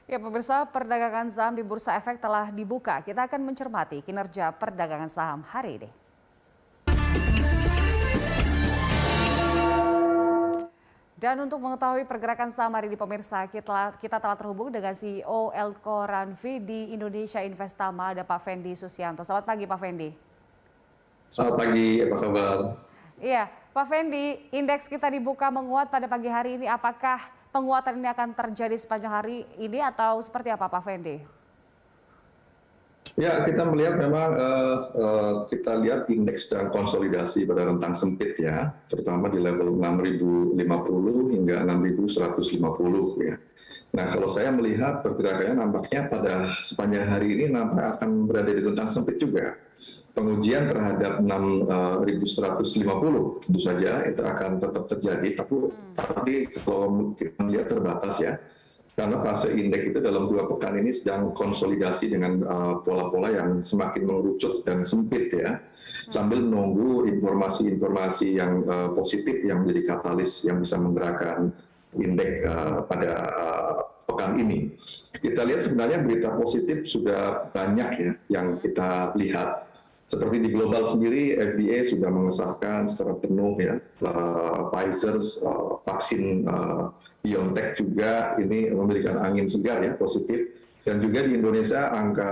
Ya, pemirsa, perdagangan saham di Bursa Efek telah dibuka. Kita akan mencermati kinerja perdagangan saham hari ini. Dan untuk mengetahui pergerakan saham hari ini, pemirsa, kita telah terhubung dengan CEO Elko Ranfi di Indonesia Investama, ada Pak Fendi Susianto. Selamat pagi, Pak Fendi. Selamat pagi, apa kabar? Iya, Pak Fendi, indeks kita dibuka menguat pada pagi hari ini. Apakah penguatan ini akan terjadi sepanjang hari ini atau seperti apa, Pak Fendi? Ya, kita melihat memang kita lihat indeks sedang konsolidasi pada rentang sempit ya, terutama di level 6.050 hingga 6.150 ya. Nah, kalau saya melihat pergerakannya nampaknya pada sepanjang hari ini nampak akan berada di rentang sempit juga. Pengujian terhadap 6.150 tentu saja itu akan tetap terjadi, tapi kalau kita melihat terbatas ya. Karena fase indeks itu dalam 2 pekan ini sedang konsolidasi dengan pola-pola yang semakin mengerucut dan sempit ya, sambil menunggu informasi-informasi yang positif yang menjadi katalis yang bisa menggerakkan indeks pada pekan ini. Kita lihat sebenarnya berita positif sudah banyak ya yang kita lihat. Seperti di global sendiri, FDA sudah mengesahkan secara penuh ya, Pfizer, vaksin BioNTech juga ini memberikan angin segar ya, positif. Dan juga di Indonesia angka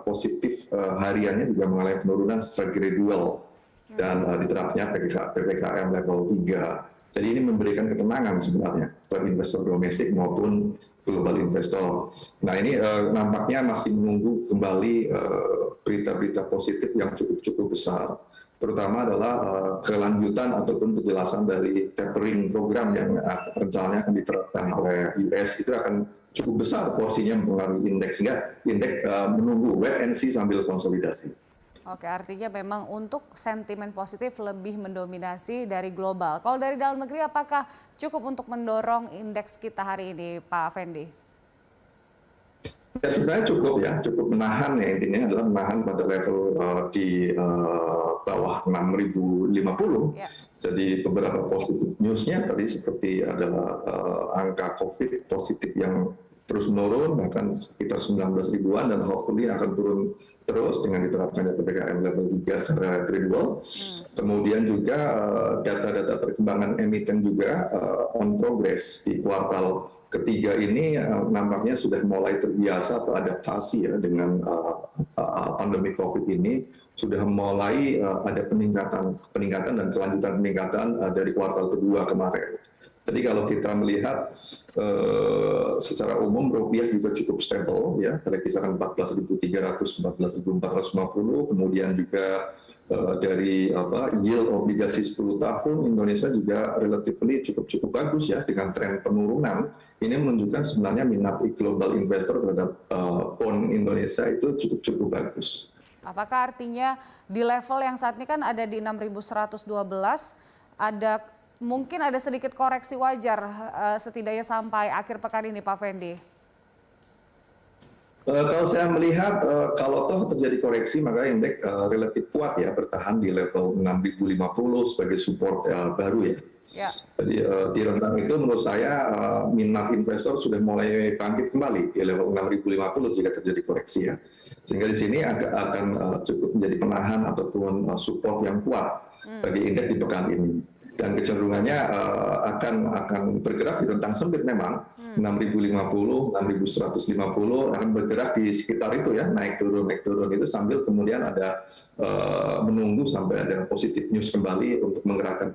positif hariannya juga mengalami penurunan secara gradual dan diterapnya PPKM level 3. Jadi ini memberikan ketenangan sebenarnya ke investor domestik maupun global investor. Nah ini nampaknya masih menunggu kembali berita-berita positif yang cukup besar, terutama adalah kelanjutan ataupun kejelasan dari tapering program yang rencananya akan diterapkan oleh US itu akan cukup besar porsinya mempengaruhi indeks, sehingga indeks menunggu wait and see sambil konsolidasi. Oke, artinya memang untuk sentimen positif lebih mendominasi dari global. Kalau dari dalam negeri, apakah cukup untuk mendorong indeks kita hari ini, Pak Fendi? Ya sebenarnya cukup ya, cukup menahan ya, intinya adalah menahan pada level di bawah 6.050. Ya. Jadi beberapa positif newsnya tadi seperti adalah angka COVID positif yang terus menurun, bahkan sekitar 19 ribuan dan hopefully akan turun terus dengan diterapkannya PPKM level 3 secara gradual. Kemudian juga data-data perkembangan emiten juga on progress di kuartal ketiga ini nampaknya sudah mulai terbiasa atau adaptasi ya dengan pandemi COVID ini, sudah mulai ada peningkatan dan kelanjutan peningkatan dari kuartal kedua kemarin. Jadi kalau kita melihat secara umum rupiah juga cukup stable ya, pada kisaran 14.300, 14.450, kemudian juga dari yield obligasi 10 tahun Indonesia juga relatively cukup bagus ya, dengan tren penurunan. Ini menunjukkan sebenarnya minat global investor terhadap bond Indonesia itu cukup bagus. Apakah artinya di level yang saat ini kan ada di 6.112, mungkin ada sedikit koreksi wajar setidaknya sampai akhir pekan ini, Pak Fendi? Kalau saya melihat kalau toh terjadi koreksi maka indeks relatif kuat ya, bertahan di level 6.050 sebagai support baru ya. Ya. Jadi di rentang itu menurut saya minat investor sudah mulai bangkit kembali di level 6.050 jika terjadi koreksi ya. Sehingga di sini akan cukup menjadi penahan ataupun support yang kuat bagi indeks di pekan ini. Dan kecenderungannya akan bergerak di rentang sempit memang, 6.050, 6.150 akan bergerak di sekitar itu ya, naik turun itu sambil kemudian ada menunggu sampai ada positif news kembali untuk menggerakkan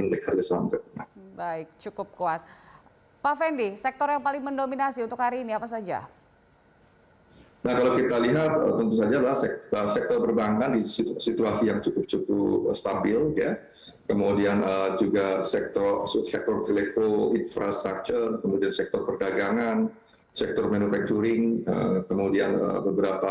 indeks harga saham. Baik, cukup kuat. Pak Fendi, sektor yang paling mendominasi untuk hari ini apa saja? Nah kalau kita lihat tentu saja adalah sektor perbankan di situasi yang cukup stabil ya. Kemudian juga sektor telekom, infrastruktur, kemudian sektor perdagangan, sektor manufacturing, kemudian beberapa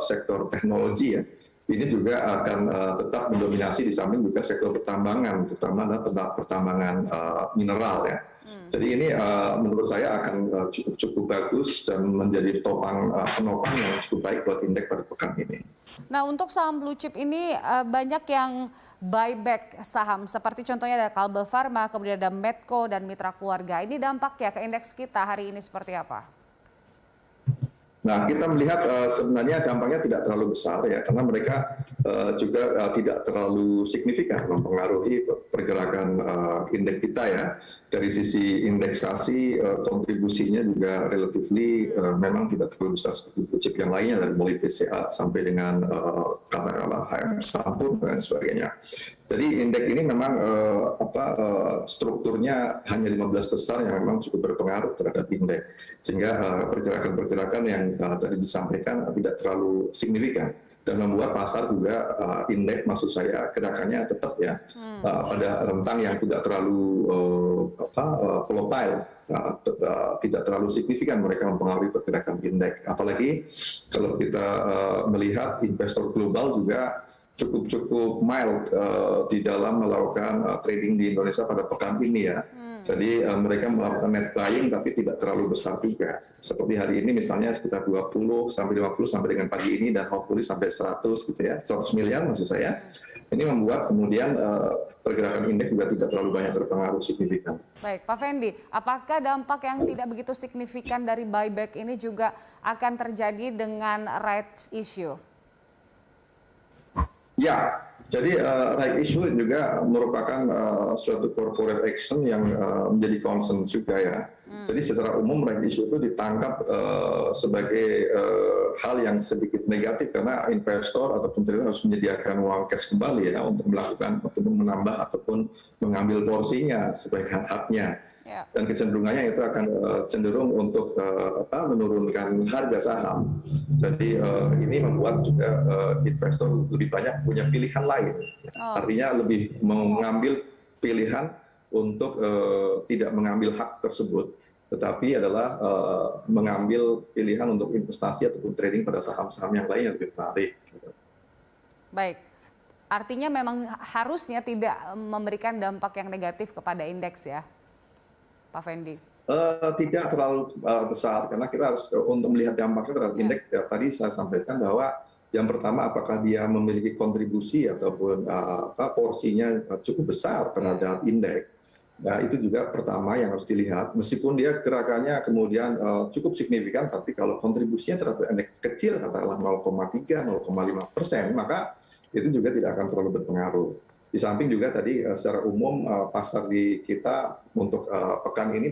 sektor teknologi ya. Ini juga akan tetap mendominasi di samping juga sektor pertambangan, terutama adalah pertambangan mineral ya. Jadi ini menurut saya akan cukup bagus dan menjadi penopang yang cukup baik buat indeks pada pekan ini. Nah untuk saham blue chip ini banyak yang buyback saham, seperti contohnya ada Kalbe Farma, kemudian ada Medco dan Mitra Keluarga. Ini dampaknya ke indeks kita hari ini seperti apa? Nah, kita melihat sebenarnya dampaknya tidak terlalu besar ya, karena mereka juga tidak terlalu signifikan mempengaruhi pergerakan indeks kita ya. Dari sisi indeksasi, kontribusinya juga relatively memang tidak terlalu besar seperti chip yang lainnya, dari mulai PCA sampai dengan katakanlah HM Sampur dan sebagainya. Jadi indeks ini memang strukturnya hanya 15 besar yang memang cukup berpengaruh terhadap indeks, sehingga pergerakan-pergerakan yang tadi disampaikan tidak terlalu signifikan dan membuat pasar juga indeks, maksud saya gerakannya tetap ya pada rentang yang tidak terlalu volatile, tidak terlalu signifikan mereka mempengaruhi pergerakan indeks. Apalagi kalau kita melihat investor global juga cukup mild di dalam melakukan trading di Indonesia pada pekan ini ya. Jadi mereka melakukan net buying tapi tidak terlalu besar juga. Seperti hari ini misalnya sekitar 20 sampai 50 sampai dengan pagi ini, dan hopefully sampai 100 gitu ya, 100 miliar maksud saya. Ini membuat kemudian pergerakan indeks juga tidak terlalu banyak terpengaruh signifikan. Baik, Pak Fendi, apakah dampak yang tidak begitu signifikan dari buyback ini juga akan terjadi dengan rights issue? Ya, jadi right issue juga merupakan suatu corporate action yang menjadi concern juga ya. Jadi secara umum right issue itu ditangkap sebagai hal yang sedikit negatif, karena investor ataupun trader harus menyediakan uang cash kembali ya untuk melakukan ataupun menambah ataupun mengambil porsinya sebagai hak-haknya. Dan kecenderungannya itu akan cenderung untuk menurunkan harga saham. Jadi ini membuat juga investor lebih banyak punya pilihan lain. Artinya lebih mengambil pilihan untuk tidak mengambil hak tersebut, tetapi adalah mengambil pilihan untuk investasi ataupun trading pada saham-saham yang lain yang lebih menarik. Baik, artinya memang harusnya tidak memberikan dampak yang negatif kepada indeks ya, Pak Fendi? Tidak terlalu besar, karena kita harus untuk melihat dampaknya terhadap indeks. Ya, tadi saya sampaikan bahwa yang pertama, apakah dia memiliki kontribusi ataupun porsinya cukup besar terhadap indeks. Nah, itu juga pertama yang harus dilihat. Meskipun dia gerakannya kemudian cukup signifikan, tapi kalau kontribusinya terhadap indeks kecil, katakanlah 0,3, 0,5%, maka itu juga tidak akan terlalu berpengaruh. Di samping juga tadi secara umum pasar di kita untuk pekan ini,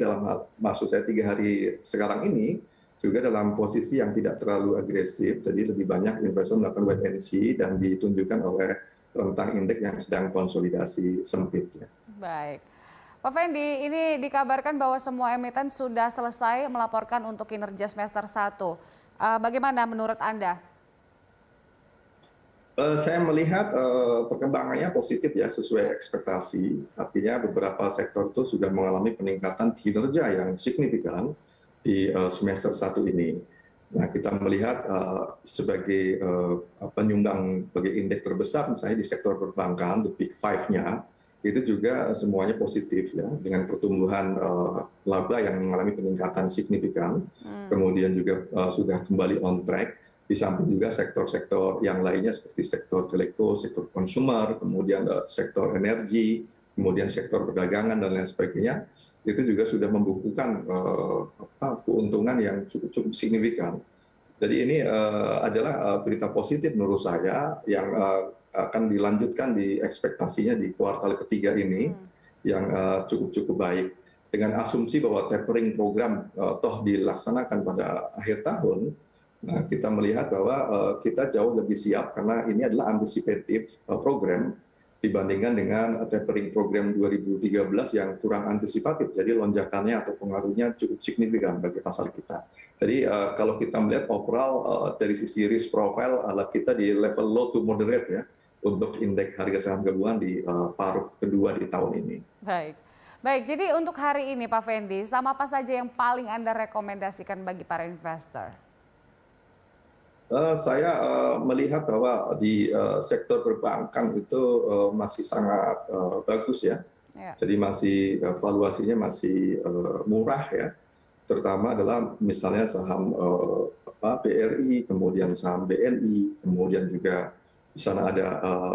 maksud saya 3 hari sekarang ini, juga dalam posisi yang tidak terlalu agresif. Jadi lebih banyak investor melakukan wait and see dan ditunjukkan oleh rentang indeks yang sedang konsolidasi sempit. Ya. Baik. Pak Fendi, ini dikabarkan bahwa semua emiten sudah selesai melaporkan untuk kinerja semester 1. Bagaimana menurut Anda? Saya melihat perkembangannya positif ya, sesuai ekspektasi. Artinya beberapa sektor itu sudah mengalami peningkatan kinerja yang signifikan di semester 1 ini. Nah, kita melihat sebagai penyumbang bagi indeks terbesar, misalnya di sektor perbankan, the big five-nya, itu juga semuanya positif ya, dengan pertumbuhan laba yang mengalami peningkatan signifikan, kemudian juga sudah kembali on track. Di samping juga sektor-sektor yang lainnya seperti sektor telco, sektor consumer, kemudian sektor energi, kemudian sektor perdagangan dan lain sebagainya, itu juga sudah membukukan keuntungan yang cukup signifikan. Jadi ini adalah berita positif menurut saya yang akan dilanjutkan di ekspektasinya di kuartal ketiga ini yang cukup baik. Dengan asumsi bahwa tapering program toh dilaksanakan pada akhir tahun, nah, kita melihat bahwa kita jauh lebih siap karena ini adalah antisipatif program dibandingkan dengan tapering program 2013 yang kurang antisipatif. Jadi lonjakannya atau pengaruhnya cukup signifikan bagi pasar kita. Jadi kalau kita melihat overall dari sisi risk profile kita di level low to moderate ya untuk indeks harga saham gabungan di paruh kedua di tahun ini. Baik, jadi untuk hari ini Pak Fendi, saham apa saja yang paling Anda rekomendasikan bagi para investor? Saya melihat bahwa di sektor perbankan itu masih sangat bagus ya. Jadi masih valuasinya masih murah ya. Terutama adalah misalnya saham BRI, kemudian saham BNI, kemudian juga di sana ada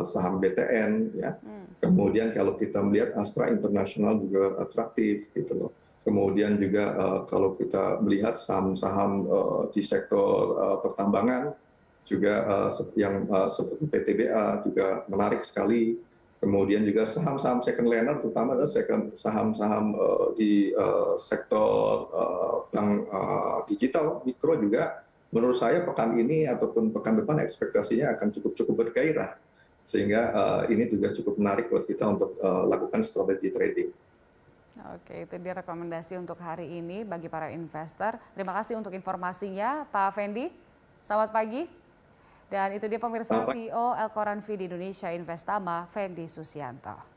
saham BTN ya. Kemudian kalau kita melihat Astra International juga atraktif gitu loh. Kemudian juga kalau kita melihat saham-saham di sektor pertambangan juga yang seperti PTBA juga menarik sekali. Kemudian juga saham-saham second liner, terutama adalah saham-saham di sektor bank digital mikro juga. Menurut saya pekan ini ataupun pekan depan ekspektasinya akan cukup bergairah, sehingga ini juga cukup menarik buat kita untuk lakukan strategi trading. Oke, itu dia rekomendasi untuk hari ini bagi para investor. Terima kasih untuk informasinya, Pak Fendi. Selamat pagi. Dan itu dia pemirsa CEO Elkoran Feed Indonesia Investama, Fendi Susianto.